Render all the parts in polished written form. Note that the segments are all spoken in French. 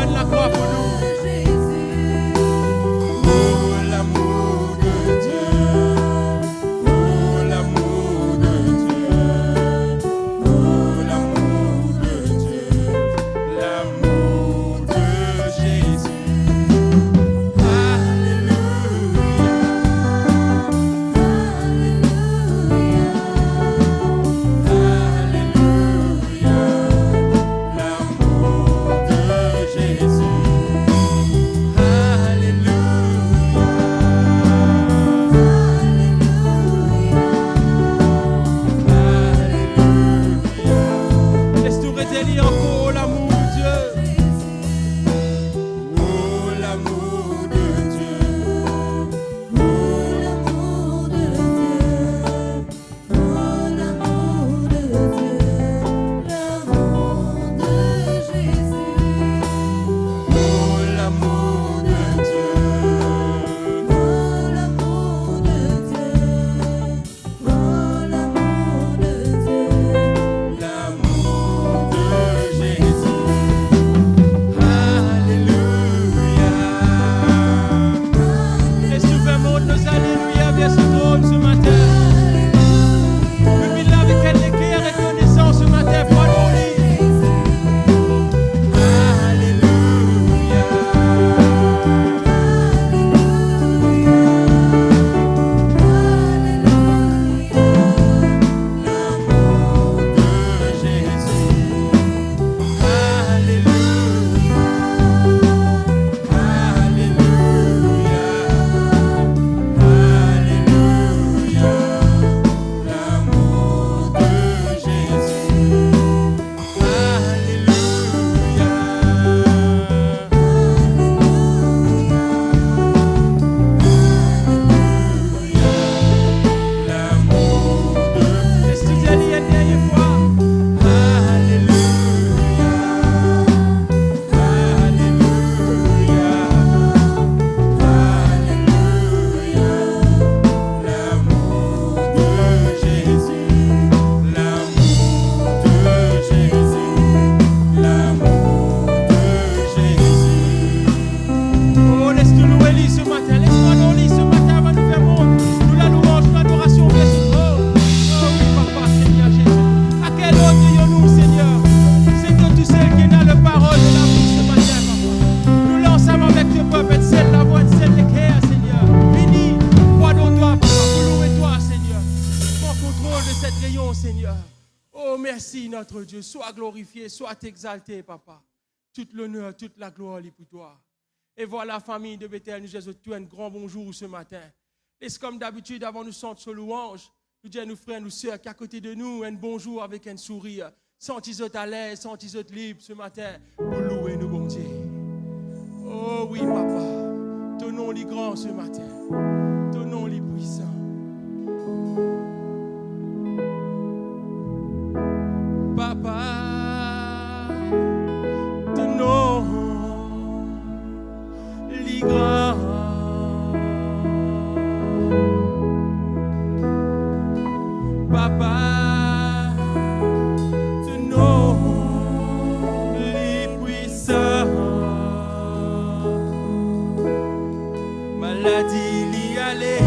prendre la croix pour nous. Notre Dieu, sois glorifié, sois exalté, papa. Tout l'honneur, toute la gloire est pour toi. Et voilà, famille de Bethel, nous disons un grand bonjour ce matin. Et comme d'habitude, avant nous sentir sur louange, nous disons à nos frères, nos sœurs qui à côté de nous, un bonjour avec un sourire. Sentez-vous à l'aise, sentez-vous libre ce matin pour louer nos bons dieux. Oh oui, papa, ton nom est grand ce matin, ton nom est puissant. Papa, ton nom est grand. Papa, ton nom est puissant. Maladie l'y aller.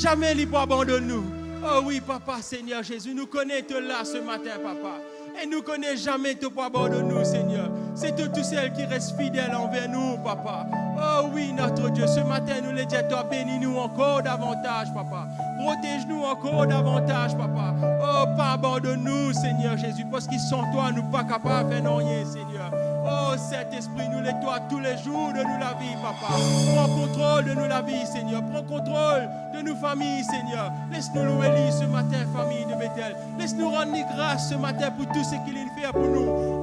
Jamais il ne abandonne nous. Oh oui, papa, Seigneur Jésus, nous connaissons là ce matin, papa. Et nous connaissons jamais te pas abandonner nous, Seigneur. C'est tout celle qui reste fidèle envers nous, papa. Oh oui, notre Dieu, ce matin, nous les disons, toi, bénis-nous encore davantage, papa. Protège-nous encore davantage, papa. Oh, pas abandonne-nous, Seigneur Jésus, parce qu'ils sont toi, nous pas capables de faire rien, Seigneur. Oh, Saint-Esprit, nous les dois tous les jours de nous la vie, papa. Prends contrôle de nous la vie, Seigneur. Prends contrôle de nos familles, Seigneur. Laisse-nous louer ce matin, famille de Bethel. Laisse-nous rendre grâce ce matin pour tout ce qu'il fait pour nous.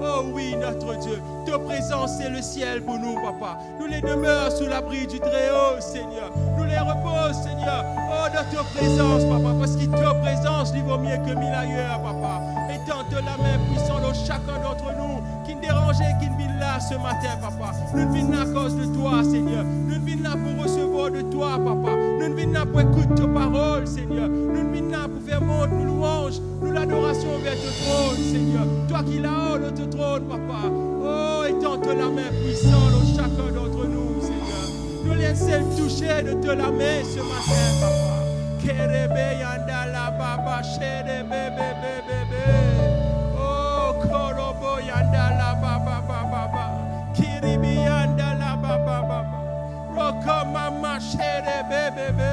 Ta présence, c'est le ciel pour nous, papa. Nous les demeurons sous l'abri du Très-Haut, Seigneur. Nous les reposons, Seigneur, dans ta présence, papa. Parce que ta présence lui vaut mieux que 1000 ailleurs, papa. Étends-te la main puissante dans chacun d'entre nous qui ne dérangeait, qui ne vient là ce matin, papa. Nous ne venons là à cause de toi, Seigneur. Nous ne venons là pour recevoir de toi, papa. Nous ne venons là pour écouter ta parole, Seigneur. Nous ne venons là pour faire montre, nous louange, nous l'adoration vers ton trône, Seigneur. Toi qui là-haut dans ton trône, papa. Oh, étends-te la main puissante dans chacun d'entre nous, Seigneur. Nous laissons toucher de te la main ce matin, papa. Kerebe yanda la baba, shere bebe bebe. Oh, korobo yanda la baba baba. Kiribi yanda la baba baba. Roko mama, shere bebe.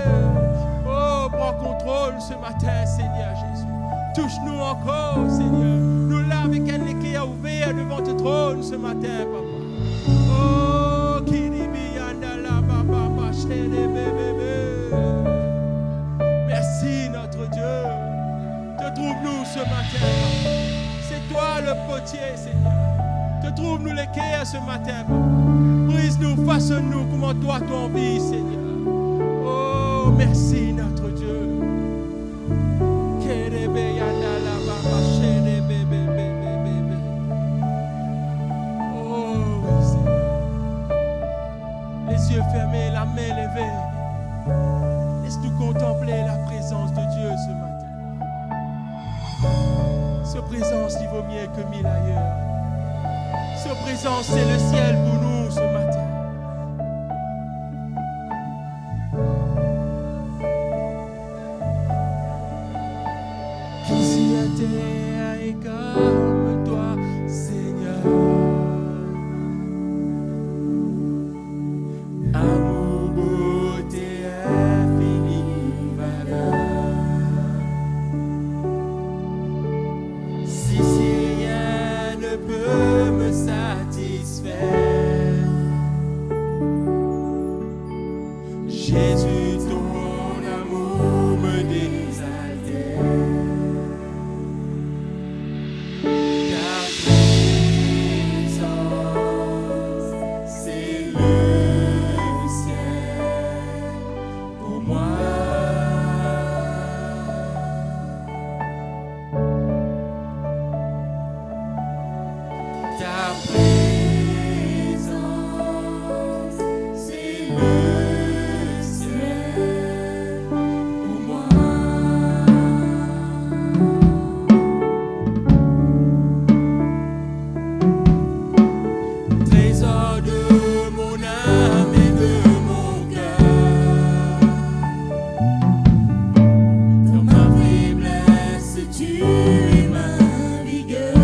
Oh, prends contrôle ce matin, Seigneur Jésus. Touche-nous encore, Seigneur. Nous là avec un nez qui a ouvert devant ton trône ce matin, papa. Oh, kiribi yanda la baba, shere bebe. Merci notre Dieu. Te trouve-nous ce matin. C'est toi le potier, Seigneur. Te trouve-nous l'équerre ce matin. Brise-nous, façonne-nous comment toi tu envies, Seigneur. Oh, merci notre Dieu. Oh, oui, Seigneur. Les yeux fermés, la main levée. Laisse-nous contempler la présence de Dieu ce matin. Sa présence, il vaut mieux que 1000 ailleurs. Sa présence, c'est le ciel pour nous ce matin. Qui s'y a terre est comme toi, Seigneur. Amour, beauté, infinie valeur. Si rien ne peut me satisfaire, Jésus, ton amour me désaltère. Ta présence, c'est le ciel pour moi. Ta présence, c'est le ciel pour moi. Trésor de mon âme et de mon cœur, dans ma faiblesse, tu es ma vigueur.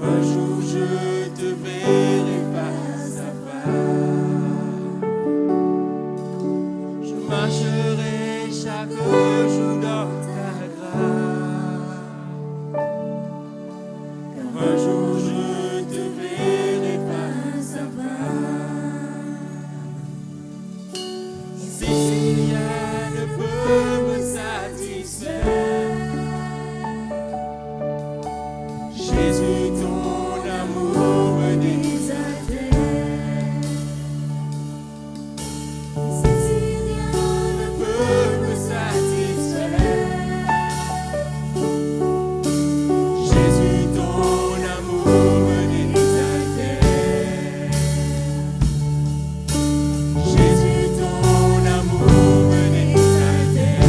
Un jour je te verrai face à face. Je marcherai chaque jour dans ta grâce. Car un jour je te verrai face à face. Si rien ne peut me satisfaire, Jésus, ton amour me désaltère. Si rien ne peut me satisfaire, Jésus, ton amour me désaltère. Jésus, ton amour me désaltère.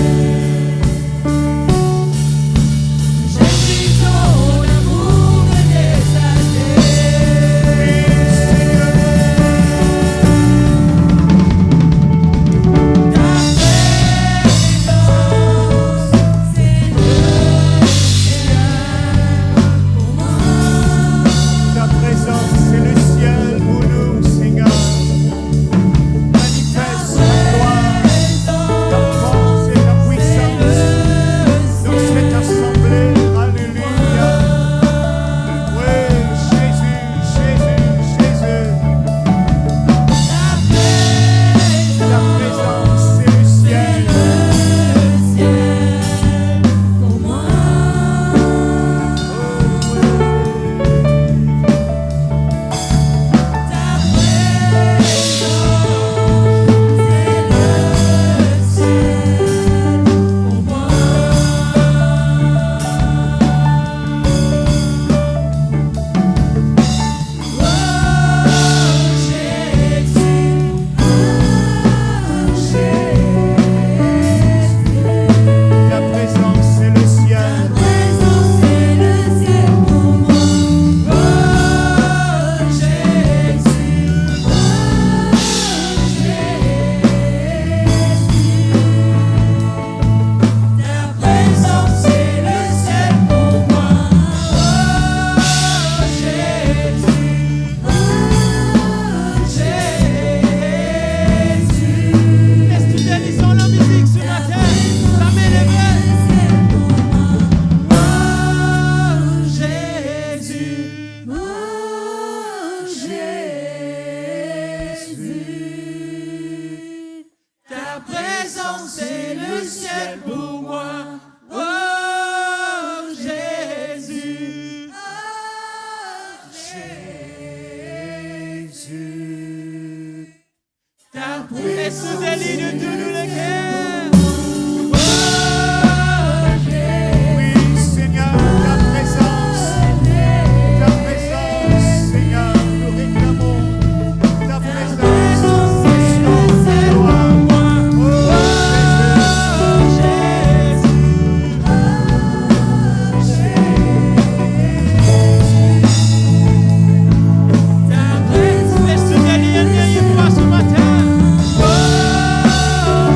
Jésus, ton amour me Ta présence, c'est le ciel pour nous, Seigneur. Manifeste ta gloire, ta force et ta puissance dans cette assemblée. Alléluia. Oui, Jésus, Jésus, Jésus. Ta présence, c'est le ciel. Ta présence, c'est le ciel. Laisse tout délice la musique ce matin. La main levée. Oh Jésus, ta présence est le ciel pour moi. Oh Jésus, ta présence est le délit de tous les cœurs. Oui, Seigneur, ta présence, Seigneur, nous réclamons ta présence, ta gloire. Oh, Laisse tout délit une fois ce matin. Oh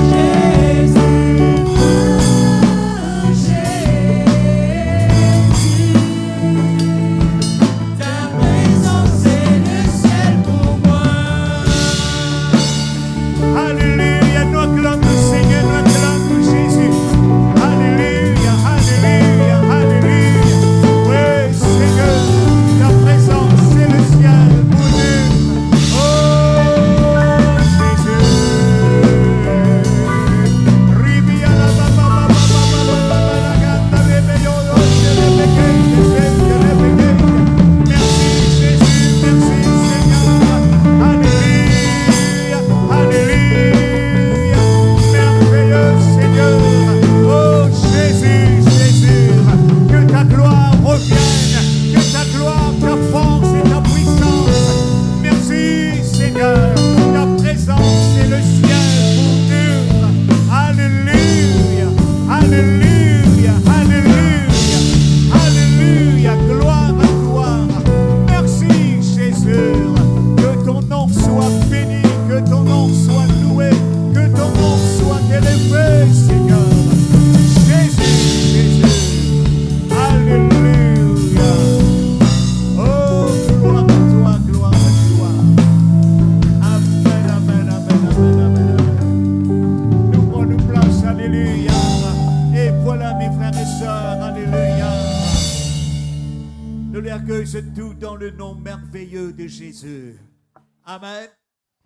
Nous les accueillons tout dans le nom merveilleux de Jésus. Amen.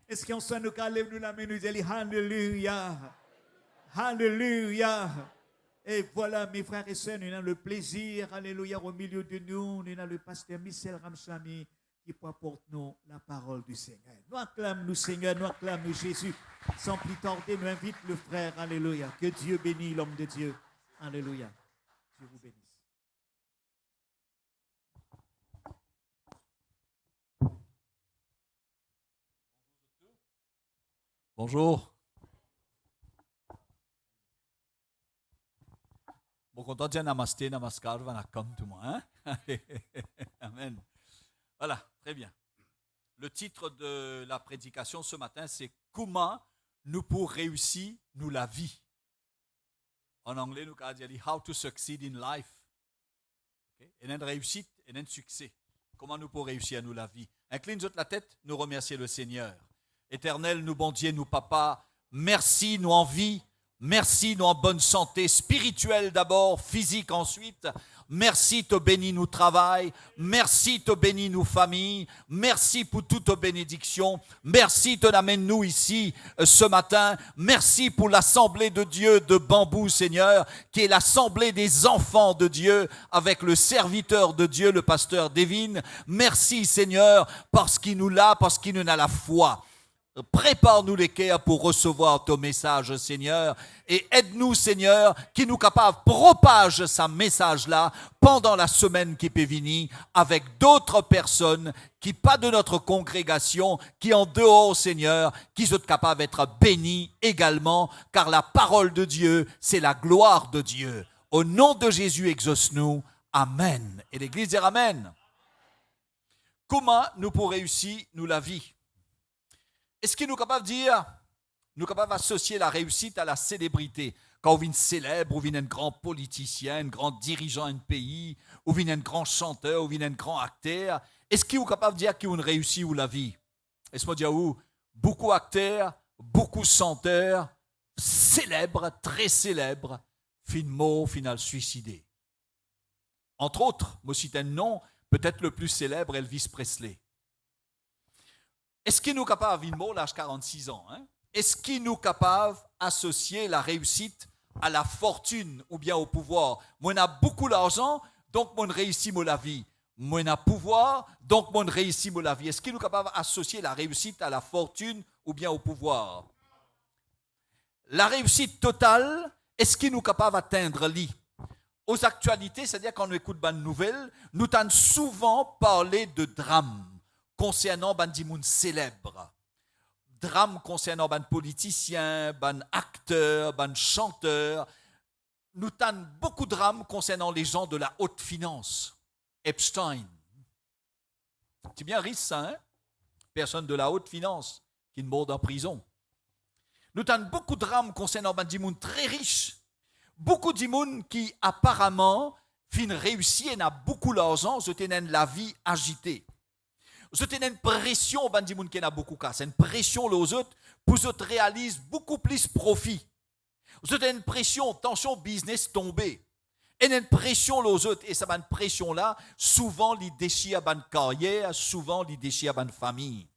Est-ce qu'on s'en nous calme nous la main nous dit Alléluia. Alléluia. Et voilà, mes frères et sœurs, nous avons le plaisir, alléluia, au milieu de nous, nous avons le pasteur Michel Ramchami qui apporte nous la parole du Seigneur. Nous acclamons Seigneur, nous acclamons Jésus. Sans plus tarder, nous invite le frère, alléluia. Que Dieu bénisse l'homme de Dieu. Alléluia. Dieu vous bénisse. Bonjour. Bon, content de dire namasté, namaskar, vanakkam tout le monde. Hein? Amen. Voilà, très bien. Le titre de la prédication ce matin, c'est « Comment nous pour réussir nous la vie ?» En anglais, nous avons dit « How to succeed in life ». Okay? Et une réussite et un succès. Comment nous pour réussir nous la vie? Incline la tête, nous remercier le Seigneur. Éternel, nous bon Dieu, nous papa, merci, nous en vie, merci, nous en bonne santé, spirituelle d'abord, physique ensuite. Merci, te bénis nous travail, merci, te bénis nous famille, merci pour toute bénédiction, merci, te amène nous ici ce matin, merci pour l'assemblée de Dieu de Bambou, Seigneur, qui est l'assemblée des enfants de Dieu avec le serviteur de Dieu, le pasteur Devin. Merci, Seigneur, parce qu'il nous l'a, parce qu'il nous a la foi. Prépare-nous les cœurs pour recevoir ton message, Seigneur, et aide-nous, Seigneur, qui nous capable propage ce message-là pendant la semaine qui peut venir avec d'autres personnes qui pas de notre congrégation, qui en dehors, Seigneur, qui sont capables d'être bénis également, car la parole de Dieu, c'est la gloire de Dieu. Au nom de Jésus, exauce-nous. Amen. Et l'Église dit Amen. Comment nous pour réussir nous la vie? Est-ce qu'il nous capable de dire, nous capable d'associer la réussite à la célébrité? Quand on vient célèbre, ou vient un grand politicien, un grand dirigeant d'un pays, ou vient un grand chanteur, ou vient un grand acteur, est-ce qu'il est capable de dire qu'il a une réussite ou la vie? Est-ce qu'on dit où beaucoup d'acteurs, beaucoup de chanteurs, célèbres, très célèbres, finalement, final suicidés. Entre autres, moi cite un nom, peut-être le plus célèbre, Elvis Presley. Est-ce qu'il nous est capable, vivement, l'âge 46 ans, hein? Est-ce qu'il nous est capable d'associer la réussite à la fortune ou bien au pouvoir? Moi, on a beaucoup d'argent, donc moi, on réussit la vie. Moi, on a pouvoir, donc moi, on réussit la vie. Est-ce qu'il nous est capable d'associer la réussite à la fortune ou bien au pouvoir? La réussite totale, est-ce qu'il nous est capable d'atteindre l'île? Aux actualités, c'est-à-dire quand on écoute bonnes nouvelles, nous t'en souvent parlé de drame concernant des gens célèbres. Drame concernant des politiciens, des acteurs, des chanteurs. Nous avons beaucoup de drames concernant les gens de la haute finance. Epstein. C'est bien riche ça, hein? Personne de la haute finance qui ne mord en prison. Nous avons beaucoup de drames concernant des gens très riches. Beaucoup de gens qui apparemment fin réussi et n'a beaucoup d'argent, je tenais la vie agitée. Je tenais une pression aux gens qui n'a beaucoup de cas. C'est une pression aux autres pour qu'ils réalisent beaucoup plus profit. Je tenais une pression, tension business tombée. Et une pression aux autres. Et cette pression-là, souvent, les déchire à une carrière, souvent, les déchire à une famille.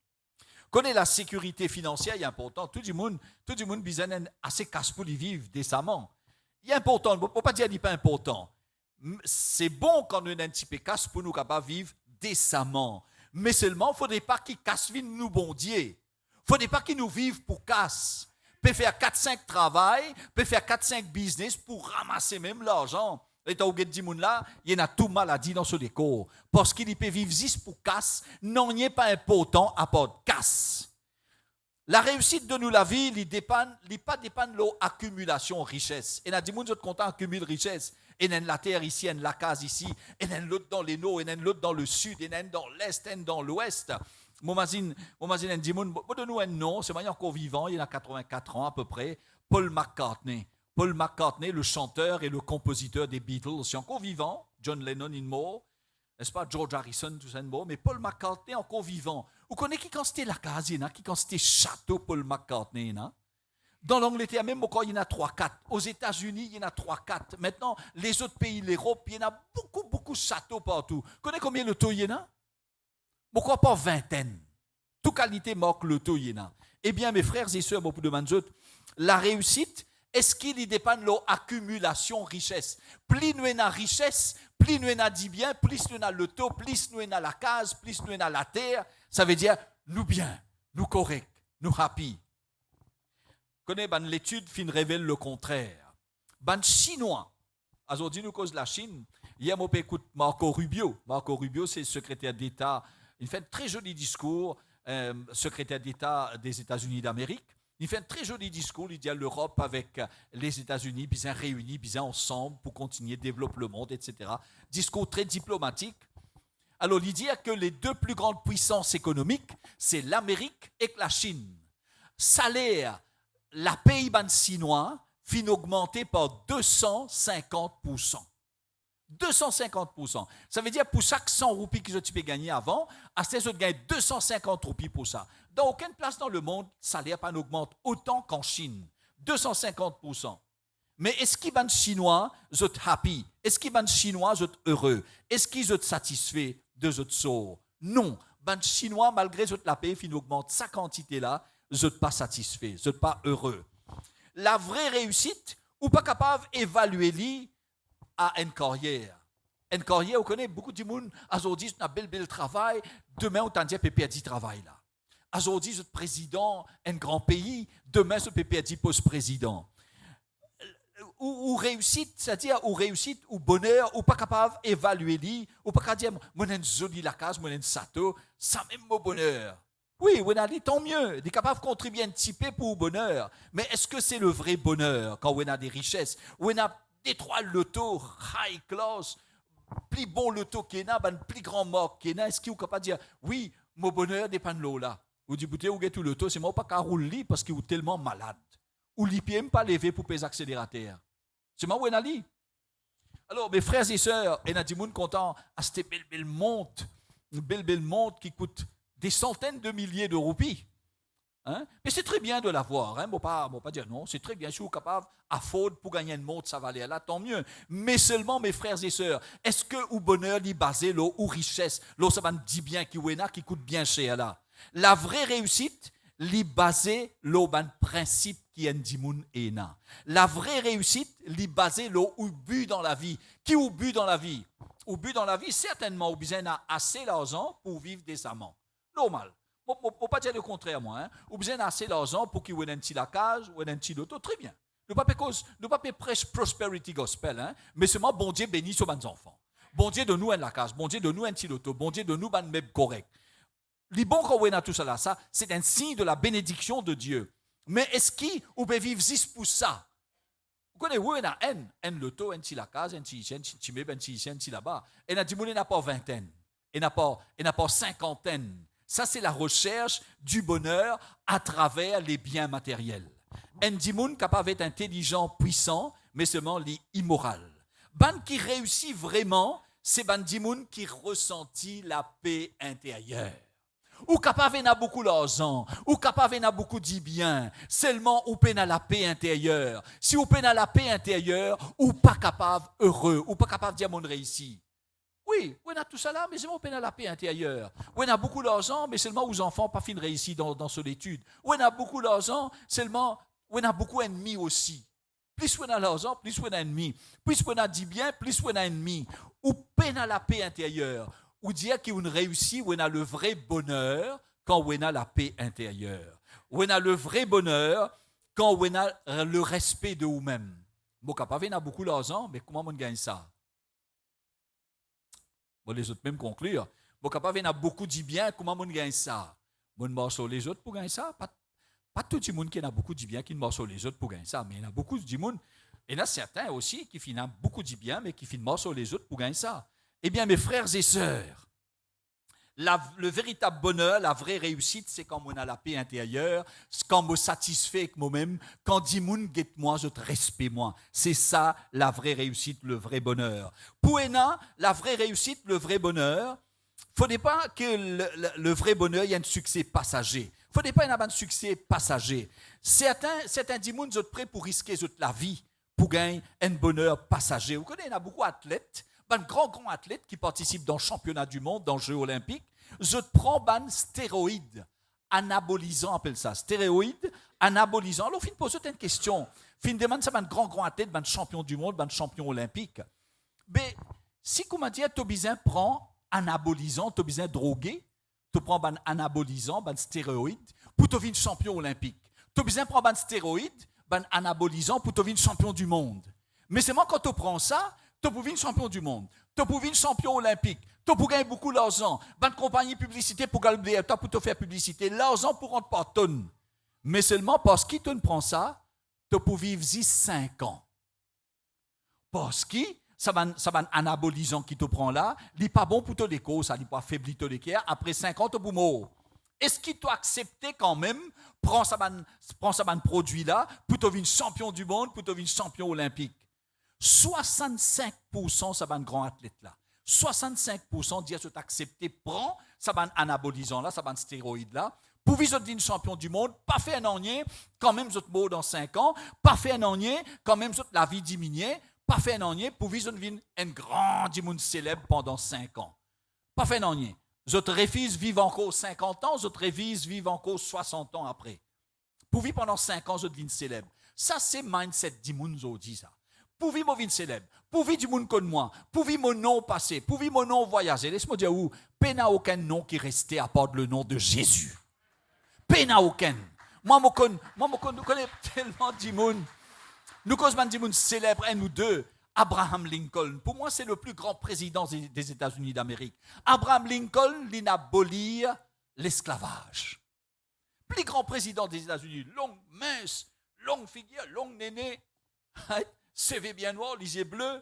Connaître la sécurité financière est important. Tout le monde besoin assez casse pour vivre décemment. Il est important, on ne peut pas dire qu'il n'est pas important. C'est bon quand on a un petit peu casse pour nous capables de vivre décemment. Mais seulement, il ne faudrait pas qu'ils cassent nous bon Dieu. Il ne faudrait pas qu'ils nous vivent pour casse. Peut faire 4-5 travail, peut faire 4-5 business pour ramasser même l'argent. Et tu as dit là, il y en a tout maladie dans ce décor. Parce qu'il peut vivre juste pour casse, non, il n'est pas important à part de casse. La réussite de nous la vie, il ne pas dépend de l'accumulation de richesse. Et il y a des gens qui sont contents d'accumuler richesse. Et il y a la terre ici, il y a la case ici, et il y a l'autre dans les nord, et il y a l'autre dans le sud, et il y a dans l'est, et dans l'ouest. Mon mazine dit, donne-nous un nom, c'est encore vivant, il a 84 ans à peu près, Paul McCartney. Paul McCartney, le chanteur et le compositeur des Beatles, c'est encore vivant. John Lennon est mort, n'est-ce pas? George Harrison, tout ça est mort, mais Paul McCartney encore vivant. Vous connaissez qui quand c'était la case, qui quand c'était château Paul McCartney, non? Dans l'Angleterre, même encore, il y en a 3-4. Aux États-Unis, il y en a 3-4. Maintenant, les autres pays, l'Europe, il y en a beaucoup de châteaux partout. Vous connaissez combien de taux il y en a? Pourquoi pas vingtaine? Toute qualité marque le taux il y en a. Eh bien, mes frères et sœurs, beaucoup de manjout, la réussite, est-ce qu'il y dépend de l'accumulation richesse? Plus nous avons richesse, plus nous avons dit bien, plus nous avons le taux, plus nous avons la case, plus nous avons la terre, ça veut dire nous bien, nous correct, nous happy. Connaissez, l'étude fin révèle le contraire. Les Chinois, aujourd'hui nous cause la Chine, hier on écoute Marco Rubio. Marco Rubio, c'est le secrétaire d'État, il fait un très joli discours, secrétaire d'État des États-Unis d'Amérique. Il fait un très joli discours, il dit à l'Europe avec les États-Unis, bien réunis, bien ensemble pour continuer de développer le monde, etc. Discours très diplomatique. Alors, il dit que les deux plus grandes puissances économiques, c'est l'Amérique et la Chine. Salaire, la pays chinois, fin augmenté par 250%. 250%. Ça veut dire pour chaque 100 roupies que tu peux gagner avant, à ce moment-là, tu gagnes 250 roupies pour ça. Dans aucune place dans le monde, le salaire n'augmente autant qu'en Chine. 250%. Mais est-ce qu'ils sont chinois, sont happy? Est-ce qu'ils sont chinois, sont heureux? Est-ce qu'ils sont satisfaits de ce sort? Non. Les chinois, malgré la paix, ils augmentent sa quantité-là, ne sont pas satisfaits, ne sont pas heureux. La vraie réussite, ou pas capable d'évaluer à une carrière. Une carrière, on connaît beaucoup de monde, aujourd'hui, on a bel travail, demain, on t'a dit, peut perdre du travail là. Aujourd'hui, vous êtes président d'un grand pays, demain, vous peut perdre post-président. Ou réussite, c'est-à-dire, ou réussite, ou bonheur, ou pas capable d'évaluer, ou pas capable de dire, moi, j'ai une jolie la case, moi, j'ai une sato, ça même mon bonheur. Oui, on a dit, tant mieux, on est capable de contribuer un petit peu pour le bonheur. Mais est-ce que c'est le vrai bonheur quand on a des richesses, où on a des trois lotos high class, plus bon loto qu'il y a, plus grand marque qu'il y a, est-ce qu'il est capable de dire, oui, mon bonheur dépend de l'eau là. Ou du bouteille ou tout loto, c'est moi pas qu'à rouler parce qu'il est tellement malade. Ou il ne peut pas lever pour les accélérateurs. C'est moi où on a dit. Alors, mes frères et sœurs, il y a des gens contents à cette belle montre, une belle montre qui coûte des centaines de milliers de roupies. Hein? Mais c'est très bien de l'avoir. Hein? Moi, pas dire non, c'est très bien. Si vous êtes capable à faute pour gagner une montre, ça va aller là, tant mieux. Mais seulement, mes frères et sœurs, est-ce que le bonheur est basé là, ou richesse, là, ça va dire bien qui coûte bien cher là. La vraie réussite, est basée sur le principe qui est dimoun et na. La vraie réussite, est basée sur le but dans la vie. Qui au but dans la vie? Au but dans la vie, certainement, vous avez assez d'argent pour vivre décemment. Normal. Je ne peux pas dire le contraire, moi. Hein. Vous avez assez d'argent pour qu'il y ait un petit lacage ou un petit loto. Très bien. Nous ne pas prêcher prosperity gospel, hein, mais seulement bon Dieu bénit sur nos enfants. Bon Dieu de nous un lacage, bon Dieu de nous un petit loto, bon Dieu de nous un meuble correct. Les bons quand on a tout ça, c'est un signe de la bénédiction de Dieu. Mais est-ce qu'on peut vivre juste pour ça? Vous connaissez, on a un loto, un petit lacage, un petit meuble, un petit là-bas. Et on a dit, on n'a pas vingtaine, et n'a pas cinquantaine. Ça, c'est la recherche du bonheur à travers les biens matériels. Un dimoun capable d'être intelligent, puissant, mais seulement l'immoral. Ban qui réussit vraiment, c'est ban dimoun qui ressentit la paix intérieure. Ou capable n'a beaucoup d'argent, ou capable n'a beaucoup de bien, seulement ou peine à la paix intérieure. Si ou peine à la paix intérieure, ou pas capable heureux, ou pas capable de dire mon réussi. Oui, on a tout ça là, mais seulement on peine à la paix intérieure. On a beaucoup d'argent, mais seulement aux enfants pas fin réussi dans solitude. On a beaucoup d'argent, seulement on a beaucoup d'ennemis aussi. Plus on a l'argent, plus on a d'ennemis. Plus on a dit bien, plus on a d'ennemis. Ou peine à la paix intérieure. Ou dire qu'on réussit, on a le vrai bonheur quand on a la paix intérieure. On a le vrai bonheur quand on a le respect de nous-mêmes. Bon, capable, on a beaucoup d'argent, mais comment on gagne ça? Bon, les autres même conclure. Bon, capable, on a beaucoup de bien, comment on gagne ça? On marche sur les autres pour gagner ça? Pas tout le monde qui a beaucoup de bien qui marche sur les autres pour gagner ça, mais il y a beaucoup de monde. Et il y en a certains aussi qui finissent beaucoup de bien, mais qui finissent sur les autres pour gagner ça. Eh bien, mes frères et sœurs, le véritable bonheur, la vraie réussite, c'est quand on a la paix intérieure, quand on me satisfait avec moi-même, quand dit moun guette moi, je te respecte moi. C'est ça la vraie réussite, le vrai bonheur. Pour Ena, la vraie réussite, le vrai bonheur, il ne faudrait pas que le vrai bonheur, il y ait un succès passager. Il ne faut pas avoir un succès passager. Certains dimoun sont prêts pour risquer la vie, pour gagner un bonheur passager. Vous connaissez, il y a beaucoup d'athlètes, de grands athlètes qui participent dans le championnat du monde, dans les Jeux olympiques. Je prends des stéroïdes anabolisants, on appelle ça, stéroïdes anabolisants. Alors, fin pose une question. Fin demande ça, un grand athlète, un champion du monde, un champion olympique. Mais si, comme on dit, tu as besoin de prendre anabolisant, tu as besoin de droguer, tu prends un anabolisant, un stéroïde, pour devenir champion olympique. Tu as besoin de prendre un stéroïde, un anabolisant, pour devenir champion du monde. Mais c'est moi, quand tu prends ça, tu peux devenir champion du monde, tu peux devenir champion olympique, tu peux gagner beaucoup d'argent, une compagnie de publicité pour gagner, pour te faire publicité, l'argent pour rentrer par tonne. Mais seulement parce que tu prends ça, tu peux vivre 5 ans. Parce que ça va un anabolisant qui te prend là, il n'est pas bon pour te déco, ça n'est pas affaibli te déco. Après 5 ans, tu peux mourir. Est-ce qu'il t'a accepté quand même, prends ça produit là, pour devenir champion du monde, pour devenir champion olympique? 65% ça va un grand athlète là. 65% disent que tu accepté, prends ça va un anabolisant là, ça va un stéroïde là, pour devenir champion du monde, pas fait un ennui, quand même vous mort dans 5 ans, pas fait un ennui, quand même la vie diminue, pas fait un ennui, pour devenir un grand monde célèbre pendant 5 ans. Pas fait un ennui. Les autres refusent vivre encore 50 ans, les autres refusent vivre encore 60 ans après. Pour vivre pendant 5 ans, je deviens célèbre. Ça, c'est mindset du monde, je dis ça. Pour vivre mon célèbre, pour vivre du monde comme moi, pour vivre mon nom passé, pour vivre mon nom voyager. Laisse-moi dire où, il n'y a aucun nom qui est resté à part le nom de Jésus. Il n'y a aucun. Moi, je connais tellement de monde. Nous connaissons des gens célèbres, un ou deux. Abraham Lincoln, pour moi, c'est le plus grand président des États-Unis d'Amérique. Abraham Lincoln, il a aboli l'esclavage. Plus grand président des États-Unis, long, mince, longue figure, long néné, CV bien noir, les yeux bleus.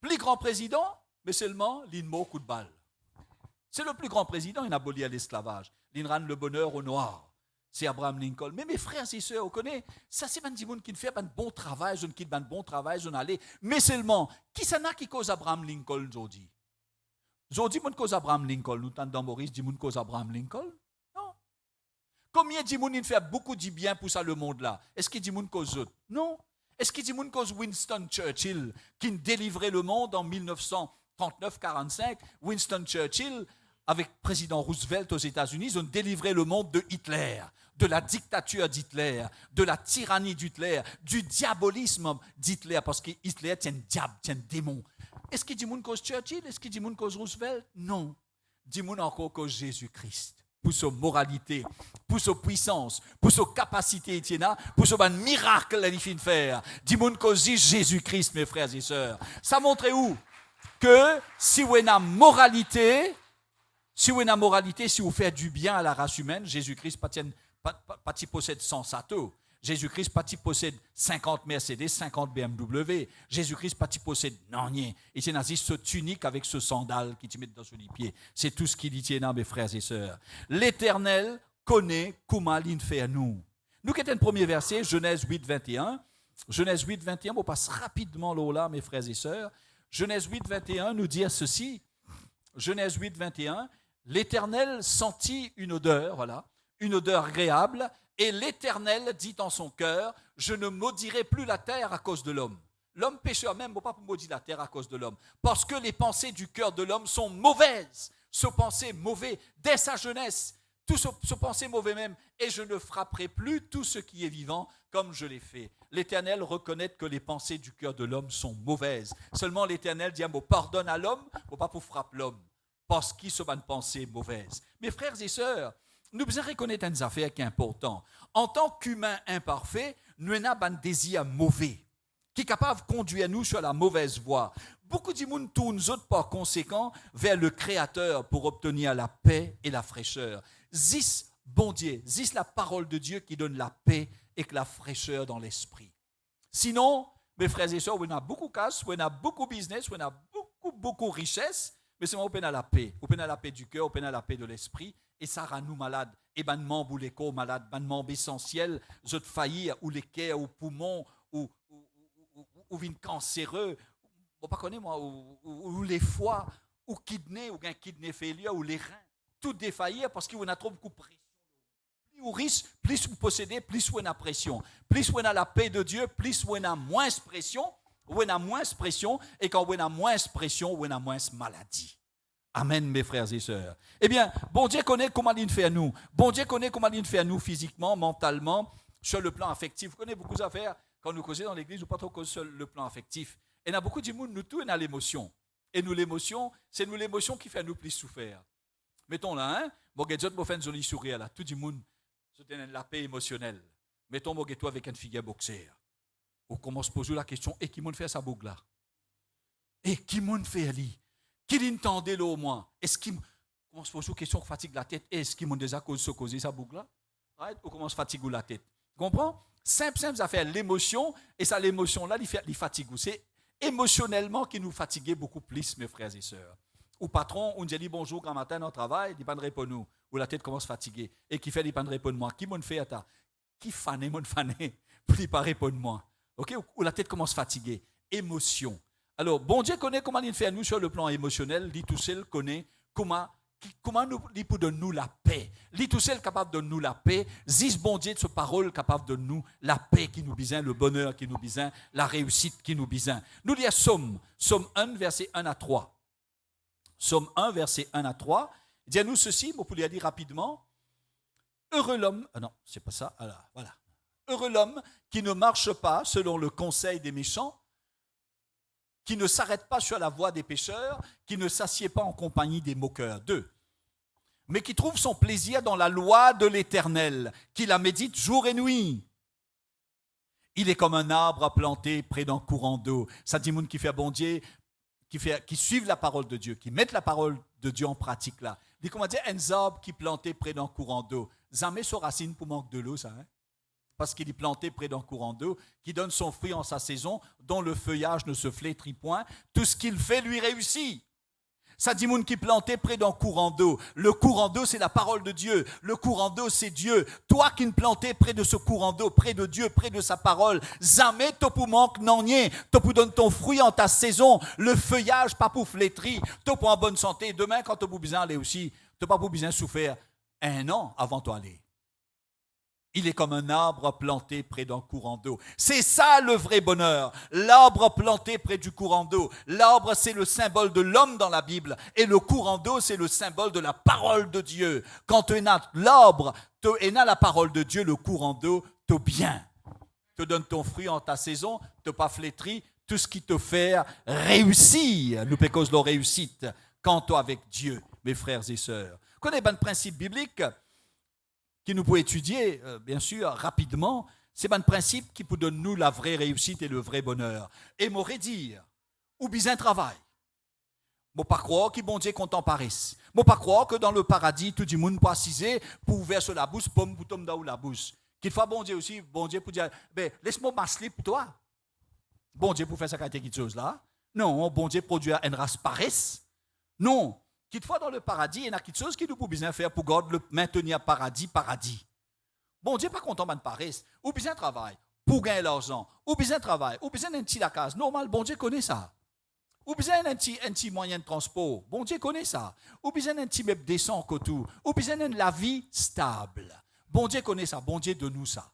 Plus grand président, mais seulement l'INMO coup de balle. C'est le plus grand président, il a aboli l'esclavage. Il rend le bonheur au noir. C'est Abraham Lincoln. Mais mes frères et sœurs, vous connaissez, ça c'est un monde qui fait un bon travail, je ne quitte un bon travail, je n'allais. Mais seulement, qui ça n'a qui cause Abraham Lincoln aujourd'hui? Aujourd'hui, mon cause Abraham Lincoln. Nous t'entendons Maurice, dit mon cause Abraham Lincoln? Non. Combien de monde il fait beaucoup de bien pour ça le monde là? Est-ce qu'il dit mon cause autre? Non. Est-ce qu'il dit mon cause Winston Churchill qui délivrait le monde en 1939-45? Winston Churchill avec le président Roosevelt aux États-Unis, ils ont délivré le monde de Hitler, de la dictature d'Hitler, de la tyrannie d'Hitler, du diabolisme d'Hitler, parce que Hitler c'est un diable, c'est un démon. Est-ce qu'il dit moun cause Churchill? Est-ce qu'il dit moun cause Roosevelt? Non. Dit moun encore cause Jésus-Christ. Pour sa moralité, pour sa puissance, pour sa capacité, pour ce miracle qu'il fait faire. Dit moun cause Jésus-Christ, mes frères et sœurs. Ça montre où? Que si vous avez une moralité, si vous faites du bien à la race humaine, Jésus-Christ pas possède 100 satos. Jésus-Christ pas possède 50 Mercedes, 50 BMW. Jésus-Christ pas possède non rien. Et c'est nazi ce tunique avec ce sandal qui te met dans les pieds. C'est tout ce qu'il dit tient, mes frères et sœurs. L'Éternel connaît comment il fait à nous. Nous qui est un premier verset, Genèse 8, 21. Genèse 8, 21, on passe rapidement là, mes frères et sœurs. Genèse 8, 21 nous dit ceci. Genèse 8, 21. L'Éternel sentit une odeur, une odeur agréable, et l'Éternel dit en son cœur, je ne maudirai plus la terre à cause de l'homme. L'homme pécheur même ne peut pas maudire la terre à cause de l'homme, parce que les pensées du cœur de l'homme sont mauvaises, ce pensée mauvais dès sa jeunesse, tout ce pensée mauvais même, et je ne frapperai plus tout ce qui est vivant comme je l'ai fait. L'Éternel reconnaît que les pensées du cœur de l'homme sont mauvaises. Seulement l'Éternel dit, pardonne à l'homme, il ne faut pas pour frapper l'homme. Parce qu'il se une pensée mauvaise. Mes frères et sœurs, nous devons reconnaître une affaire qui est importante. En tant qu'humains imparfaits, nous avons un désir mauvais qui est capable de conduire nous sur la mauvaise voie. Beaucoup de monde tournent par conséquent vers le Créateur pour obtenir la paix et la fraîcheur. Zis, bon Dieu, zis la parole de Dieu qui donne la paix et la fraîcheur dans l'esprit. Sinon, mes frères et sœurs, on a beaucoup de casse, on a beaucoup de business, on a beaucoup de richesses, mais c'est on peine à la paix. On peine à la paix du cœur, on peine à la paix de l'esprit. Et ça rend nous malades. Et ben membres ou les corps malades, ben membres essentiels, zot faillir, ou les cœurs, ou poumons, ou vin cancéreux, on pas connaît moi, ou les foies, ou kidney, ou un kidney failure, ou les reins. Tout défaillir parce qu'on a trop beaucoup de pression. ou riche, plus vous possédez, plus vous avez pression. Plus vous avez la paix de Dieu, plus vous avez moins pression. Vous avez moins pression. Et quand vous avez moins pression, vous avez moins maladie. Amen, mes frères et sœurs. Eh bien, bon Dieu connaît comment il fait à nous. Bon Dieu connaît comment il fait à nous physiquement, mentalement, sur le plan affectif. Vous connaissez beaucoup d'affaires quand nous causons dans l'église ou pas trop causer sur le plan affectif. Et il y a beaucoup de monde, nous tous, on a l'émotion. Et nous, l'émotion, c'est nous l'émotion qui fait nous plus souffrir. Mettons là, hein, bon, Dieu m'a fait un joli sourire là. Tout le monde, c'est la paix émotionnelle. Mettons, bon, toi avec une figure boxeur. On commence à poser la question, et qui m'a fait sa boucle là? Et qui m'a fait ali? Qui l'entendait là au moins? Est-ce qu'il commence à poser la question, fatigue la tête? Est-ce qu'il m'a déjà causé sa boucle là? Right? On commence à fatiguer la tête. Tu comprends? Simple, ça fait l'émotion, et ça, l'émotion là, il fatigue. C'est émotionnellement qui nous fatigue beaucoup plus, mes frères et sœurs. Ou patron, on dit bonjour quand matin au travail, il ne répond pas nous. Ou la tête commence à fatiguer. Et qui fait, il ne répond moi. Qui m'a fait à ta? Qui fané, mon fané, pour il ne pas répondre moi. Ok? Ou la tête commence à fatiguer. Émotion. Alors, bon Dieu connaît comment il fait à nous sur le plan émotionnel. Lui tout seul connaît comment il peut donner nous la paix. Lui tout seul capable de donner nous la paix. Zis bon Dieu de sa parole capable de donner nous la paix qui nous besoin, le bonheur qui nous besoin, la réussite qui nous besoin. Nous lisons Somme 1, verset 1 à 3. Somme 1, verset 1 à 3. Dis-nous ceci, vous pouvez le dire rapidement. Heureux l'homme, non, c'est pas ça, alors, voilà. Heureux l'homme qui ne marche pas selon le conseil des méchants, qui ne s'arrête pas sur la voie des pécheurs, qui ne s'assied pas en compagnie des moqueurs. 2. Mais qui trouve son plaisir dans la loi de l'Éternel, qui la médite jour et nuit. Il est comme un arbre planté près d'un courant d'eau. Ça dit monde qui fait bon Dieu, qui suivent la parole de Dieu, qui mettent la parole de Dieu en pratique là. Il dit comment dire un arbre qui est planté près d'un courant d'eau. Jamais son racine pour manque de l'eau, ça, hein? Parce qu'il est planté près d'un courant d'eau, qui donne son fruit en sa saison, dont le feuillage ne se flétrit point. Tout ce qu'il fait lui réussit. Ça dit moun qui est planté près d'un courant d'eau. Le courant d'eau, c'est la parole de Dieu. Le courant d'eau, c'est Dieu. Toi qui es planté près de ce courant d'eau, près de Dieu, près de sa parole, jamais tu pour manque non rien. Tu pour donner ton fruit en ta saison. Le feuillage, pas pour flétrir. Tu pour en bonne santé. Demain, quand tu as besoin d'aller aussi, tu n'as pas besoin de souffrir 1 an avant d'aller. Il est comme un arbre planté près d'un courant d'eau. C'est ça le vrai bonheur. L'arbre planté près du courant d'eau. L'arbre, c'est le symbole de l'homme dans la Bible. Et le courant d'eau, c'est le symbole de la parole de Dieu. Quand tu as l'arbre, tu as la parole de Dieu, le courant d'eau, tu bien. Tu donnes ton fruit en ta saison, tu n'as pas flétri. Tout ce qui te fait réussir, nous pécons la réussite quand tu es avec Dieu, mes frères et sœurs. Connais bien le principe biblique qui nous peut étudier, bien sûr, rapidement, c'est un principe qui peut donner nous la vraie réussite et le vrai bonheur. Et m'aurait dire, ou bien un travail. Moi pas croire que bon Dieu content paresse. Moi pas croire que dans le paradis, tout le monde peut assiser pour ouvrir sur la bouche, pomme pour tomber dans la bouche. Qu'il faut bon Dieu aussi, bon Dieu pour dire, ben, laisse-moi m'asseoir pour toi. Bon Dieu pour faire ça quelque chose là. Non, bon Dieu produit une race paresse. Non. Quelquefois dans le paradis, il y a quelque chose qui nous peut bien faire pour garder maintenir paradis. Bon Dieu pas content de paresse. Ou bien travail pour gagner l'argent. Ou bien travail. Ou bien un petit la case. Normal, bon Dieu connaît ça. Ou bien un petit moyen de transport. Bon Dieu connaît ça. Ou bien un petit meuble décent tout. Ou bien la vie stable. Bon Dieu connaît ça. Bon Dieu donne nous ça.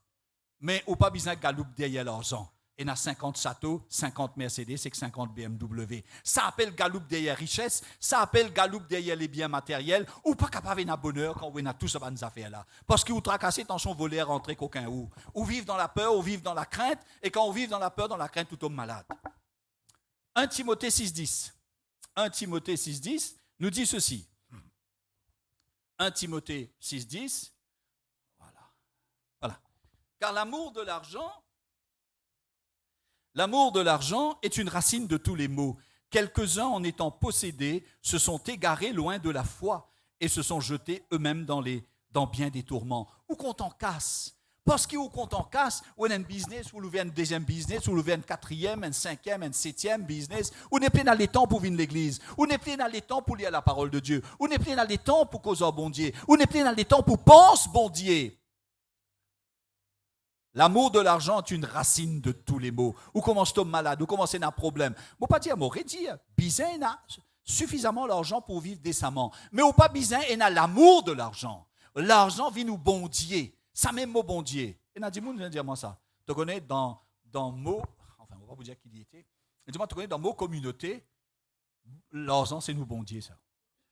Mais ou pas besoin de galoupe derrière l'argent. Et il y a 50 châteaux, 50 Mercedes et 50 BMW. Ça appelle galoupe derrière richesse, ça appelle galoupe derrière les biens matériels, ou pas capable de bonheur quand on a tout ça dans ces affaires-là. Parce que vous tracassez, tension voler, rentrer qu'aucun où. Ou vivre dans la peur, ou vivre dans la crainte, et quand on vit dans la peur, dans la crainte, tout tombe malade. 1 Timothée 6,10. 1 Timothée 6,10 nous dit ceci. 1 Timothée 6,10. Voilà. Car l'amour de l'argent est une racine de tous les maux. Quelques-uns, en étant possédés, se sont égarés loin de la foi et se sont jetés eux-mêmes dans bien des tourments. Ou qu'on t'en casse. Parce qu'au qu'on t'en casse, ou un business, ou un deuxième business, ou un quatrième, un cinquième, un septième business, ou n'est plus dans les temps pour venir à l'église, ou n'est plus dans les temps pour lire la parole de Dieu, ou n'est plus dans les temps pour causer bon Dieu, ou n'est plus dans les temps pour penser bon Dieu. L'amour de l'argent est une racine de tous les maux. Ou commence tu malade, ou commence un problème. Bon pas dire, m'aurait dit, bizarre, il a suffisamment d'argent pour vivre décemment. Mais ou pas bizarre, il a l'amour de l'argent. l'argent vient nous bondier. Ça même mot bondier. Et Nadimoun vient dire moi ça. Tu connais dans mot, enfin on va pas vous dire qui il était. Dis-moi, tu connais dans mot communauté, l'argent c'est nous bondier ça.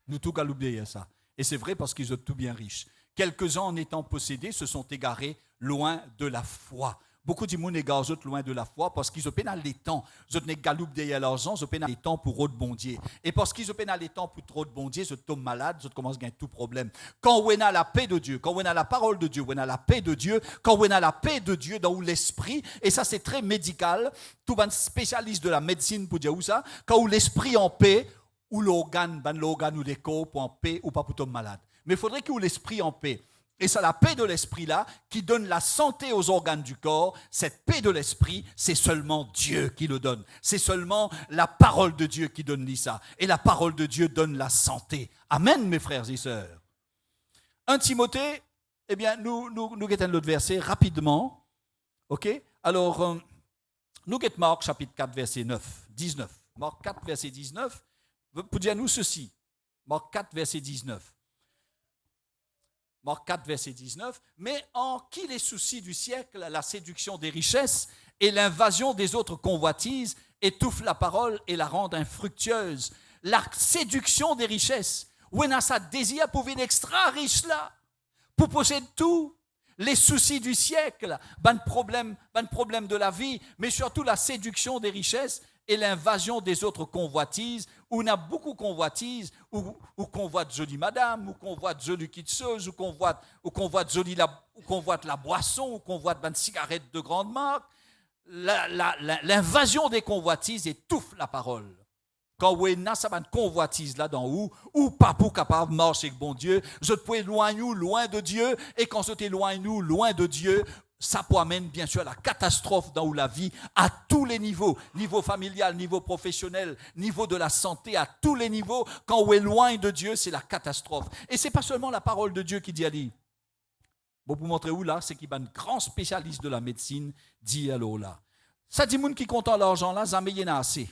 Nous tout galoublier ça. Et c'est vrai parce qu'ils sont tout bien riches. Quelques-uns en étant possédés se sont égarés loin de la foi. Beaucoup de monde égarent loin de la foi parce qu'ils ont pénal les temps. Ils ont galoup derrière l'argent, ils ont pénal les temps pour autre bon Dieu. Et parce qu'ils ont pénal les temps pour trop de bon Dieu, ils tombent malades, ils commencent à gagner tout problème. Quand on a la paix de Dieu, quand on a la parole de Dieu, on a la paix de Dieu, quand on a la paix de Dieu dans l'esprit, et ça c'est très médical, tout un spécialiste de la médecine pour dire où ça, quand l'esprit en paix, ou l'organe ou les corps pour en paix ou pas pour tomber malade. Mais il faudrait qu'il y ait l'esprit en paix. Et c'est la paix de l'esprit-là qui donne la santé aux organes du corps. Cette paix de l'esprit, c'est seulement Dieu qui le donne. C'est seulement la parole de Dieu qui donne ça. Et la parole de Dieu donne la santé. Amen, mes frères et sœurs. 1 Timothée, eh bien, nous guettons l'autre verset rapidement. OK? Alors, nous guettons Marc chapitre 4, verset 19. Marc 4, verset 19, pour dire nous ceci. Marc 4, verset 19. Marc 4, verset 19, mais en qui les soucis du siècle, la séduction des richesses et l'invasion des autres convoitises étouffent la parole et la rendent infructueuse. La séduction des richesses, où on a sa désir pour vivre extra riche là, pour posséder tout, les soucis du siècle, ben problème de la vie, mais surtout la séduction des richesses et l'invasion des autres convoitises, où on a beaucoup de convoitises, où convoite jolie madame, où convoite jolie kitseuse, où convoite la boisson, où convoite une cigarette de grande marque. L'invasion des convoitises étouffe la parole. Quand on a une convoitise là-dedans, ou pas pour capable de marcher avec bon Dieu, je peux éloigner nous loin de Dieu, et quand je t'éloigne nous loin de Dieu, ça peut amener bien sûr à la catastrophe dans la vie à tous les niveaux, niveau familial, niveau professionnel, niveau de la santé, à tous les niveaux. Quand on est loin de Dieu, c'est la catastrophe. Et ce n'est pas seulement la parole de Dieu qui dit Ali. Bon, pour montrer où là, c'est qu'il y a un grand spécialiste de la médecine dit alors là. Ça dit moun qui compte l'argent là, ça y en a assez.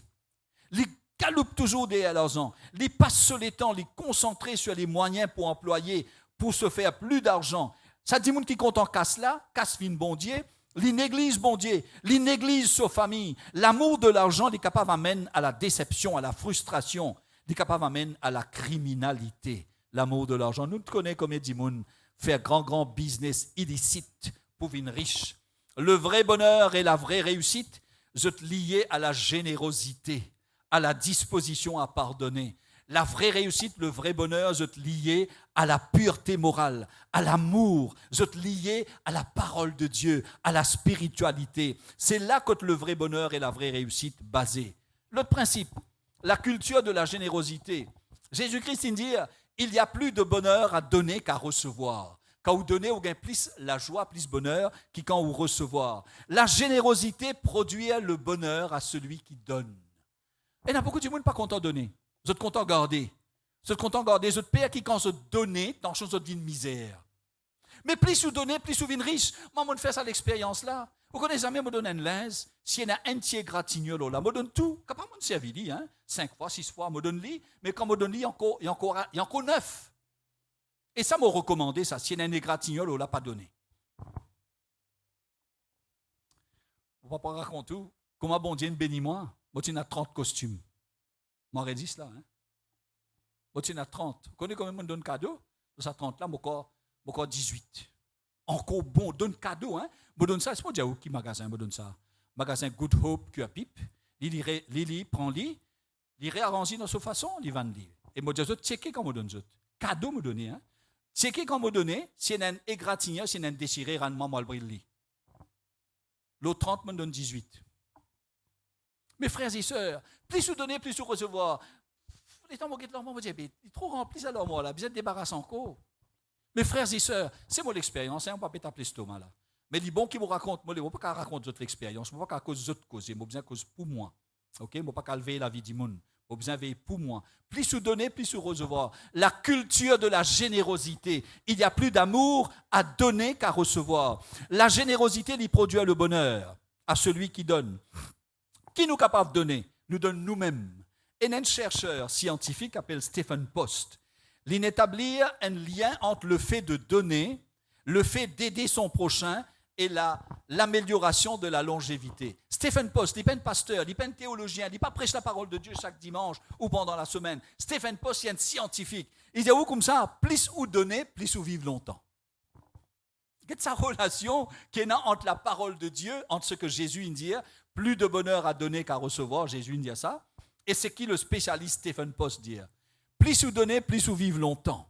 Les galoupent toujours derrière l'argent. Les passent les temps, les concentrer sur les moyens pour employer, pour se faire plus d'argent. Ça dit moun qui compte en casse là, casse fin bon Dieu, li néglige bon Dieu, li néglige sa famille. L'amour de l'argent est capable d'amener à la déception, à la frustration, est capable d'amener à la criminalité. L'amour de l'argent. Nous connaissons comme dit moun faire grand business illicite pour devenir riche. Le vrai bonheur et la vraie réussite sont liés à la générosité, à la disposition à pardonner. La vraie réussite, le vrai bonheur, sont liés à la pureté morale, à l'amour, sont liés à la parole de Dieu, à la spiritualité. C'est là que le vrai bonheur et la vraie réussite basée. L'autre principe, la culture de la générosité. Jésus-Christ dit, il y a plus de bonheur à donner qu'à recevoir. Quand vous donnez, vous gagnez plus la joie, plus bonheur, que quand vous recevoir. La générosité produit le bonheur à celui qui donne. Et il y a beaucoup de monde pas content de donner. Vous êtes content de garder. Vous êtes content de garder. Vous êtes père qui, quand vous donnez, dans chose de vie de misère. Mais plus vous donnez, plus vous devenez riche. Moi, je fais ça l'expérience là. Vous connaissez jamais, me donne un linge. S'il y a un entier gratignol là, me donne tout. Capable de me servir, hein? 5 fois, 6 fois, me donne lit. Mais quand me donne lit, il y a encore 9. Et ça m'a recommandé, ça. S'il y a un égratignol, on ne l'a pas donné. On ne va pas raconter tout. Comment bon Dieu bénit moi. Moi, tu as 30 costumes. Moi, je dis là. Hein? Moi, tu as 30. Vous connaissez combien me donne cadeau? De ces 30 là, encore 18. Encore bon, donne cadeau. Hein? Me donne ça. C'est pas dire qui magasin me donne ça. Magasin Good Hope, qui a pipe. Lili prend lit. Il réarrange dans sa façon, il va lire. Et moi, je dis, checker quand me donne ça. Cadeau me donner. Hein? Checker quand me donner, si il y a un égratigné, si il y a un déchiré, rendement, moi, le lit. L'autre 30 me donne 18. Mes frères et sœurs, plus vous donnez, plus vous recevoir. Les temps, il est trop rempli alors moi là, vous êtes débarrassé encore. Mes frères et sœurs, c'est mon expérience, hein, on ne peut pas taper l'estomac là. Mais les bons qui vous racontent, moi, je ne peux pas raconter votre expérience, je ne peux pas cause d'autres causes, je besoin cause pour moi. OK, je ne peux pas lever la vie du monde. J'ai besoin de veiller pour moi. Plus vous donnez, plus vous recevoir. La culture de la générosité. Il y a plus d'amour à donner qu'à recevoir. La générosité lui produit le bonheur à celui qui donne. Qui nous est capable de donner? Nous donne nous-mêmes. Et un chercheur scientifique appelé Stephen Post. L'établir un lien entre le fait de donner, le fait d'aider son prochain et l'amélioration de la longévité. Stephen Post, il n'est pas un pasteur, il n'est pas un théologien, il n'est pas prêche la parole de Dieu chaque dimanche ou pendant la semaine. Stephen Post, il est un scientifique. Il dit, comme ça, plus ou donner, plus ou vivre longtemps. Quelle est sa relation qu'il y a entre la parole de Dieu, entre ce que Jésus dit, plus de bonheur à donner qu'à recevoir, Jésus dit ça, et c'est qui le spécialiste Stephen Post dit. Plus ou donner, plus ou vivre longtemps.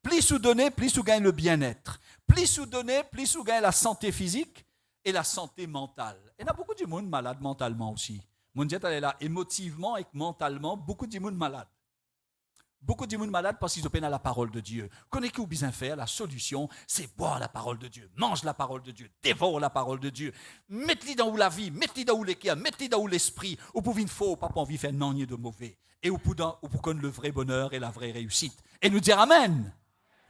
Plus ou donner, plus ou gagne le bien-être. Plus ou donner, plus ou gagne la santé physique et la santé mentale. Et il y a beaucoup de monde malade mentalement aussi. Mon Dieu, elle est là émotivement et mentalement, beaucoup de monde malade. Beaucoup de monde malade parce qu'ils ont peine à la parole de Dieu. Connaissez ce qu'ils ont faire, la solution, c'est boire la parole de Dieu, mange la parole de Dieu, dévore la parole de Dieu, mettez-les dans la vie, mettez-les dans les cœurs, mettez-les dans l'esprit, ou pour une fois, pas envie de faire non de mauvais, et ou pour connaître le vrai bonheur et la vraie réussite. Et nous dire Amen.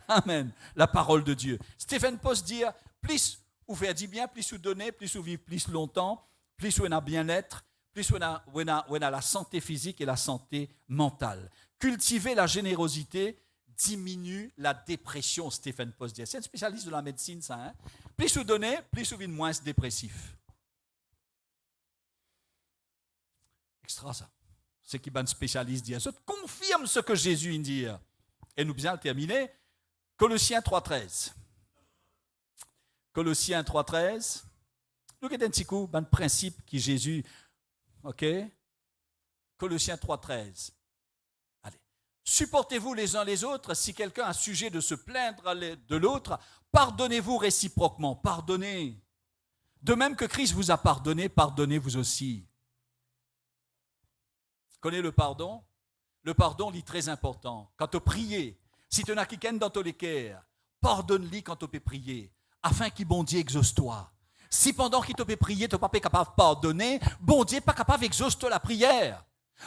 Amen. La parole de Dieu. Stephen Post dit, plus vous faire du bien, plus vous donner, plus vous vivre plus longtemps, plus vous avez bien-être, plus vous avez la santé physique et la santé mentale. Cultiver la générosité diminue la dépression, Stephen Post dit. C'est un spécialiste de la médecine, ça. Hein? Plus vous donnez, plus vous êtes moins dépressif. Extra, ça. C'est qui est un spécialiste dit. Ça confirme ce que Jésus dit. Et nous bien terminer. Colossiens 3.13. Colossiens 3.13. Nous avons un petit coup, un principe qui Jésus. OK? Colossiens 3.13. Allez. Supportez-vous les uns les autres. Si quelqu'un a sujet de se plaindre de l'autre, pardonnez-vous réciproquement. Pardonnez. De même que Christ vous a pardonné, pardonnez-vous aussi. Connaissez le pardon? Le pardon, il est très important. Quand tu pries, si tu as quelqu'un dans ton cœur, pardonne-lui quand tu peux prier, afin qu'il bon Dieu exauce-toi. Si pendant qu'il te peut prier, tu n'es pas capable de pardonner, bon Dieu n'est pas capable d'exaucer la prière.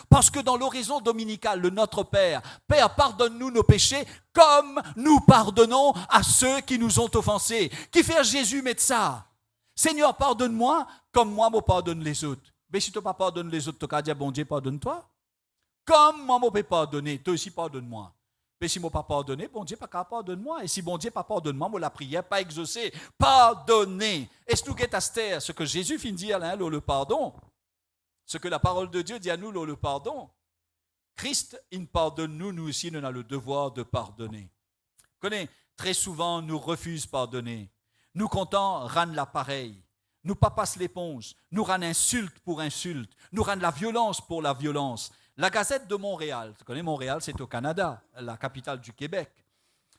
Parce que dans l'oraison dominicale, le Notre Père, Père, pardonne-nous nos péchés comme nous pardonnons à ceux qui nous ont offensés. Qui fait Jésus mettre ça? Seigneur, pardonne-moi comme moi, me pardonne les autres. Mais si tu ne pas pardonnes les autres, tu vas dire, bon Dieu, pardonne-toi. Comme moi, je peux pardonner, toi aussi pardonne-moi. Mais si je ne pas pardonné, bon Dieu, pas pardonne-moi. Et si bon Dieu pas pardonne-moi, la prière pas exaucée. Pardonner. Est-ce que tu as ce que Jésus finit de dire là, le pardon? Ce que la parole de Dieu dit à nous, le pardon. Christ, il pardonne nous aussi, nous avons le devoir de pardonner. Connais, très souvent, nous refusons de pardonner. Nous comptons rendre l'appareil. Nous pas passe l'éponge. Nous rendre insulte pour insulte. Nous rendre la violence pour la violence. La Gazette de Montréal, tu connais Montréal, c'est au Canada, la capitale du Québec.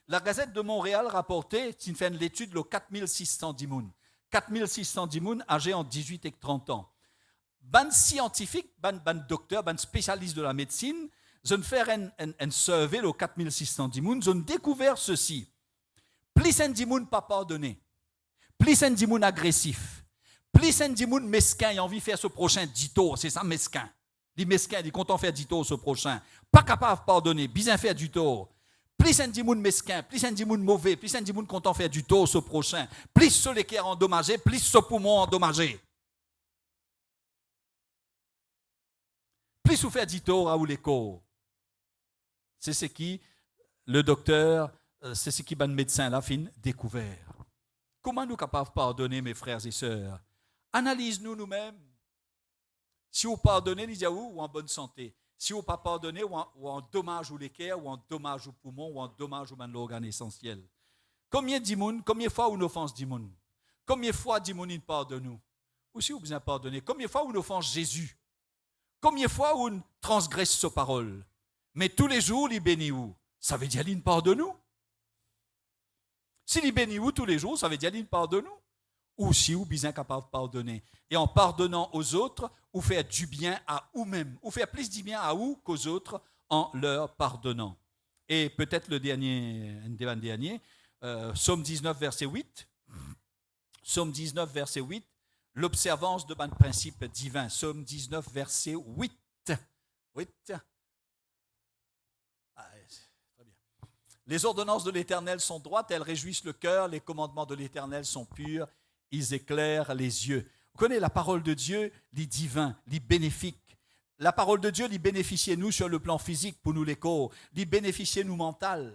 La Gazette de Montréal rapportait, tu fais l'étude, le 4610 moun. 4610 moun âgés en 18 et 30 ans. Ban scientifique, ban docteur, ban spécialiste de la médecine, ils ont fait un survey, le 4610 moun, ils ont découvert ceci. Plus un dimoun pas pardonné, plus un dimoun agressif, plus un dimoun mesquin, il a envie de faire ce prochain dito, c'est ça mesquin. Les mesquins, ils comptent faire du tort ce prochain. Pas capable de pardonner, bien faire du tort. Plus un dimoun mesquin, plus un dimoun mauvais, plus un dimoun content faire du tort ce prochain. Plus ce l'équerre endommagé, plus ce poumon endommagé. Plus vous faites du tort à ou les corps. C'est ce qui, le docteur, c'est ce qui le médecin là fin découvert. Comment nous capables de pardonner, mes frères et sœurs? Analyse-nous nous-mêmes. Si vous pardonnez, les ou en bonne santé. Si vous pas pardonnez, ou en dommage ou l'équerre, ou en dommage au poumon, ou en dommage au l'organe essentiel. Combien de fois on offense Dimoun? Combien de fois Dimoun pardonne nous? Ou si vous besoin pardonner? Combien de fois on offense Jésus? Combien de fois on transgresse sa parole? Mais tous les jours, il bénit où? Ça veut dire qu'il pardonne nous. S'il bénit où tous les jours, ça veut dire qu'il pardonne nous. Ou si vous êtes capable de pardonner. Et en pardonnant aux autres, vous faites du bien à vous-même. Vous faites plus du bien à vous qu'aux autres en leur pardonnant. Et peut-être le dernier, Psaume 19, verset 8. Psaume 19, verset 8. L'observance de principe divin. Psaume 19, verset 8. 8. Très bien. Les ordonnances de l'Éternel sont droites, elles réjouissent le cœur. Les commandements de l'Éternel sont purs. Ils éclairent les yeux. Vous connaissez la parole de Dieu, les divins, les bénéfiques. la parole de Dieu, il bénéficie nous sur le plan physique pour nous les corps, il bénéficie nous mental,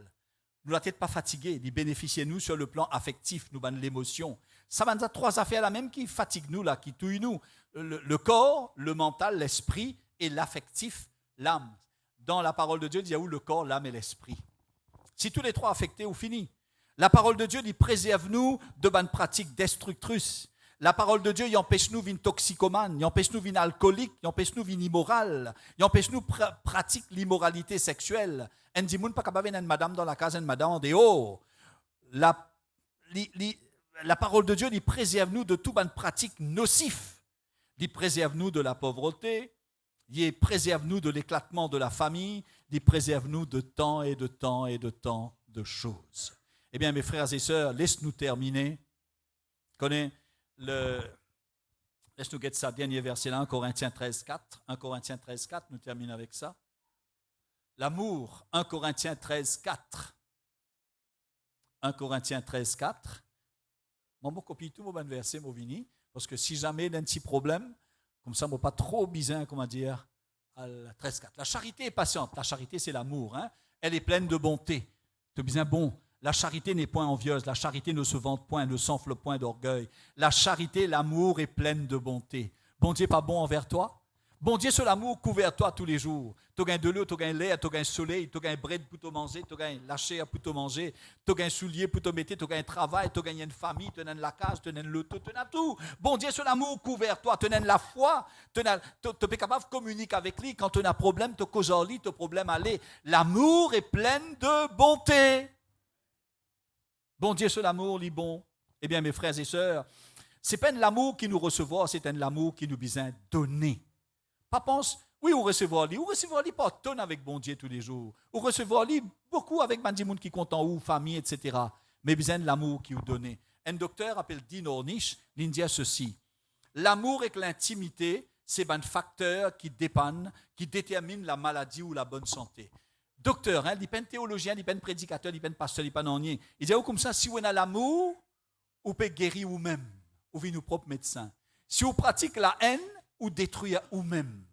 nous la tête pas fatiguée, il bénéficie nous sur le plan affectif, nous ban l'émotion. Ça va nous trois affaires là même qui fatiguent nous là, qui touillent nous, le corps, le mental, l'esprit et l'affectif, l'âme. Dans la parole de Dieu, il y a où le corps, l'âme et l'esprit. Si tous les trois affectés, ou fini. La parole de Dieu, il préserve nous de bonnes pratiques destructrices. La parole de Dieu, il empêche nous d'une toxicomane, il empêche nous d'une alcoolique, il empêche nous d'une immorale, il empêche nous pratiquer l'immoralité sexuelle. On dit, pas capable une madame dans la case, une madame en dehors. La parole de Dieu, il préserve nous de toute bonne pratique nocive. Il préserve nous de la pauvreté, il préserve nous de l'éclatement de la famille, il préserve nous de tant et de tant et de tant de choses. Eh bien, mes frères et sœurs, laisse-nous terminer. Laisse-nous guetter ça, dernier verset là, 1 Corinthiens 13, 4. 1 Corinthiens 13, 4, nous terminons avec ça. L'amour, 1 Corinthiens 13, 4. 1 Corinthiens 13, 4. Moi, je copie tout mon verset, mon vini, parce que si jamais il y a un petit problème, comme ça, je ne pas trop bizarre, comment dire, à 13, 4. La charité est patiente. La charité, c'est l'amour. Hein? Elle est pleine de bonté. Tu es bien bon. La charité n'est point envieuse, la charité ne se vante point, ne s'enfle point d'orgueil. La charité, l'amour est pleine de bonté. Bon Dieu n'est pas bon envers toi? Bon Dieu, c'est l'amour couvert toi tous les jours. Tu as de l'eau, tu as l'air, tu as soleil, tu as bread pour te manger, tu as la chair pour te manger, tu as soulier pour te mettre, tu as un travail, tu as une famille, tu as la case, tu as l'auto, tu as tout. Bon Dieu, c'est l'amour couvert toi, tu as la foi, tu es capable de communiquer avec lui. Quand tu as un problème, tu causes en lui, tu as un problème à aller. L'amour est plein de bonté. Bon Dieu, c'est l'amour, il est bon. Eh bien, mes frères et sœurs, ce n'est pas l'amour qui nous recevoir, c'est l'amour qui nous besoin donner. Pas pense, oui, ou recevoir lui pas tonne avec bon Dieu tous les jours. Ou recevoir lui beaucoup avec des gens qui comptent en ou famille, etc. Mais besoin de l'amour qui nous donne. Un docteur appelle Dean Ornish, il dit ceci. L'amour et l'intimité, c'est un facteur qui dépanne, qui détermine la maladie ou la bonne santé. Docteur, il n'est pas un théologien, il n'est pas un prédicateur, il n'est pas un pasteur, il n'est pas un nier. Il dit comme ça, si on a l'amour, on peut guérir vous-même, ou vivre nos propres médecins. Si on pratique la haine, ou détruire vous-même.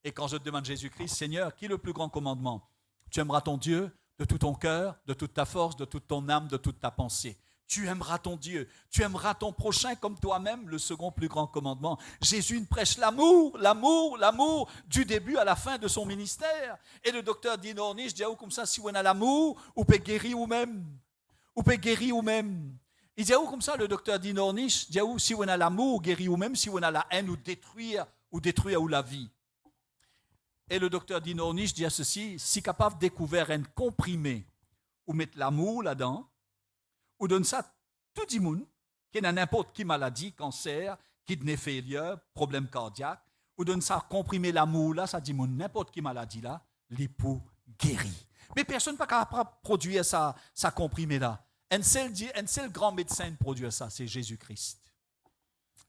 Et quand je te demande Jésus-Christ, Seigneur, qui est le plus grand commandement? Tu aimeras ton Dieu de tout ton cœur, de toute ta force, de toute ton âme, de toute ta pensée. Tu aimeras ton Dieu, tu aimeras ton prochain comme toi-même, le second plus grand commandement. Jésus prêche l'amour, l'amour, l'amour, du début à la fin de son ministère. Et le docteur Dean Ornish dit comme ça, si on a l'amour, on peut guérir vous-même. On peut guérir vous-même. Il dit comme ça, le docteur Dean Ornish, dit si on a l'amour, on guérit vous-même, si on a la haine, ou détruire ou la vie. Et le docteur Dean Ornish dit ceci, si capable de découvrir un comprimé, ou mettre l'amour là-dedans, ou donne ça tout le monde qui a n'importe quelle maladie, cancer, kidney failure, problème cardiaque, ou donne ça comprimer l'amour là, ça dit n'importe quelle maladie là, l'époux guérit. Mais personne n'est pas capable de produire ça comprimé là. Un seul grand médecin produit ça, c'est Jésus-Christ.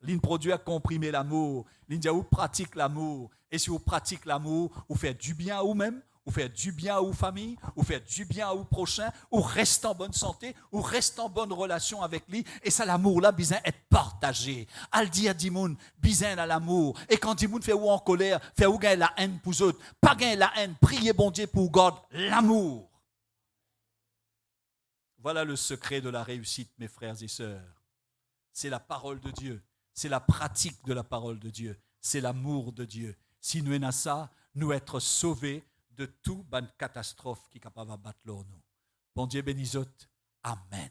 Il produit à comprimer l'amour, il dit où pratique l'amour, et si vous pratiquez l'amour, vous faites du bien à vous-même, ou faire du bien à vos familles, ou faire du bien à vos prochains, ou rester en bonne santé, ou rester en bonne relation avec lui. Et ça, l'amour-là, besoin être partagé. Al dit à Dimoun, besoin à l'amour. Et quand Dimoun fait ou en colère, fait ou gagner la haine pour eux, pas gagner la haine, priez bon Dieu pour God, l'amour. Voilà le secret de la réussite, mes frères et sœurs. C'est la parole de Dieu. C'est la pratique de la parole de Dieu. C'est l'amour de Dieu. Si nous avons ça, nous être sauvés de toute bonne catastrophe qui est capable de battre nous. Bon Dieu bénisse. Amen.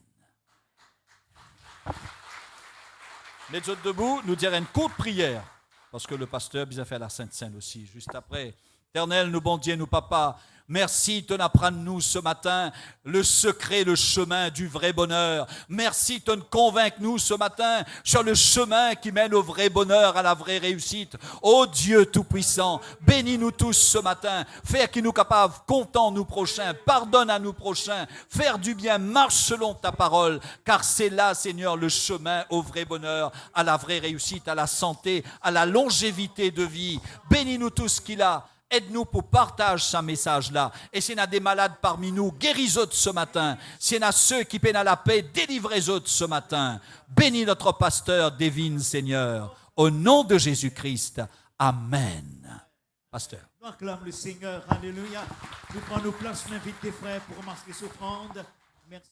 Mettez-vous debout, nous dirons une courte prière, parce que le pasteur a fait la Sainte Seine aussi, juste après. Éternel, nous bon Dieu, nous papa, merci de nous apprendre nous ce matin le secret, le chemin du vrai bonheur. Merci de nous convaincre nous ce matin sur le chemin qui mène au vrai bonheur, à la vraie réussite. Ô Dieu Tout-Puissant, bénis-nous tous ce matin. Fais qu'il nous capable, contents nous prochains, pardonne à nous prochains, faire du bien, marche selon ta parole, car c'est là, Seigneur, le chemin au vrai bonheur, à la vraie réussite, à la santé, à la longévité de vie. Bénis-nous tous qu'il a. Aide-nous pour partager ce message-là. Et s'il y a des malades parmi nous, guéris-eux ce matin. S'il y en a ceux qui peinent à la paix, délivrez-eux ce matin. Bénis notre pasteur divine, Seigneur. Au nom de Jésus-Christ. Amen. Pasteur. Nous acclamons le Seigneur. Alléluia. Nous prenons nos places, on invite tes frères pour remarquer cette offrande. Merci.